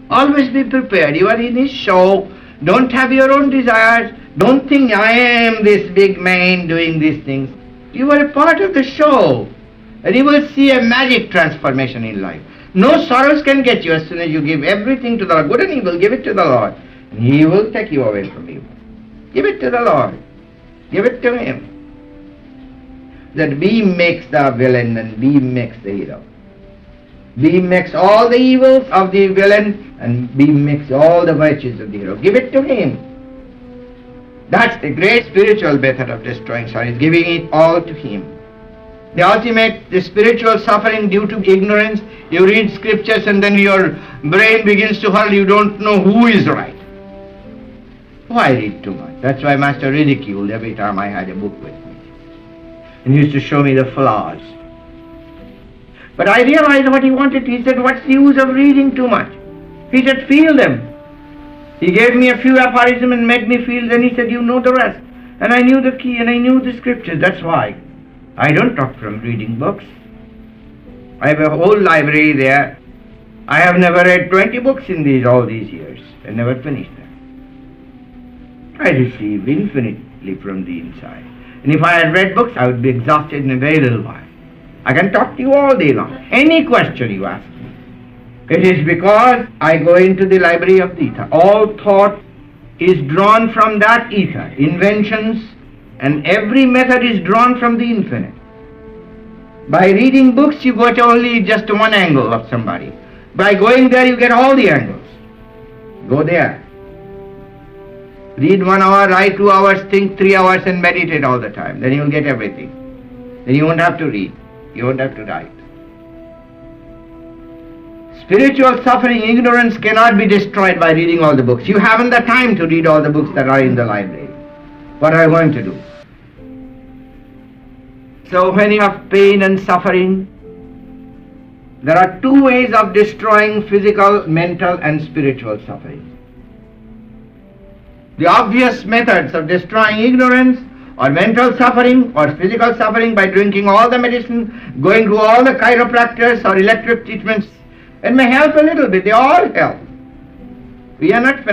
Always be prepared. You are in his show. Don't have your own desires. Don't think I am this big man doing these things. You are a part of the show. And you will see a magic transformation in life. No sorrows can get you as soon as you give everything to the Lord. Good and evil, give it to the Lord. And He will take you away from evil. Give it to the Lord. Give it to Him. That B makes the villain and B makes the hero. B makes all the evils of the villain and B makes all the virtues of the hero. Give it to Him. That's the great spiritual method of destroying sorrow, is giving it all to Him. The ultimate, the spiritual suffering due to ignorance, you read scriptures and then your brain begins to hurl, you don't know who is right. Why read too much? That's why Master ridiculed every time I had a book with me. And he used to show me the flaws. But I realized what he wanted. He said, what's the use of reading too much? He said, feel them. He gave me a few aphorisms and made me feel, then he said, you know the rest. And I knew the key and I knew the scriptures. That's why I don't talk from reading books. I have a whole library there. I have never read 20 books in all these years and never finished them. I receive infinitely from the inside. And if I had read books, I would be exhausted in a very little while. I can talk to you all day long. Any question you ask me. It is because I go into the library of the ether. All thought is drawn from that ether. Inventions and every method is drawn from the infinite. By reading books, you got only just one angle of somebody. By going there, you get all the angles. Go there. Read 1 hour, write 2 hours, think 3 hours and meditate all the time. Then you will get everything. Then you won't have to read. You won't have to write. Spiritual suffering, ignorance cannot be destroyed by reading all the books. You haven't the time to read all the books that are in the library. What are you going to do? So when you have pain and suffering, there are 2 ways of destroying physical, mental and spiritual suffering. The obvious methods of destroying ignorance or mental suffering or physical suffering by drinking all the medicine, going to all the chiropractors or electric treatments, it may help a little bit. They all help. We are not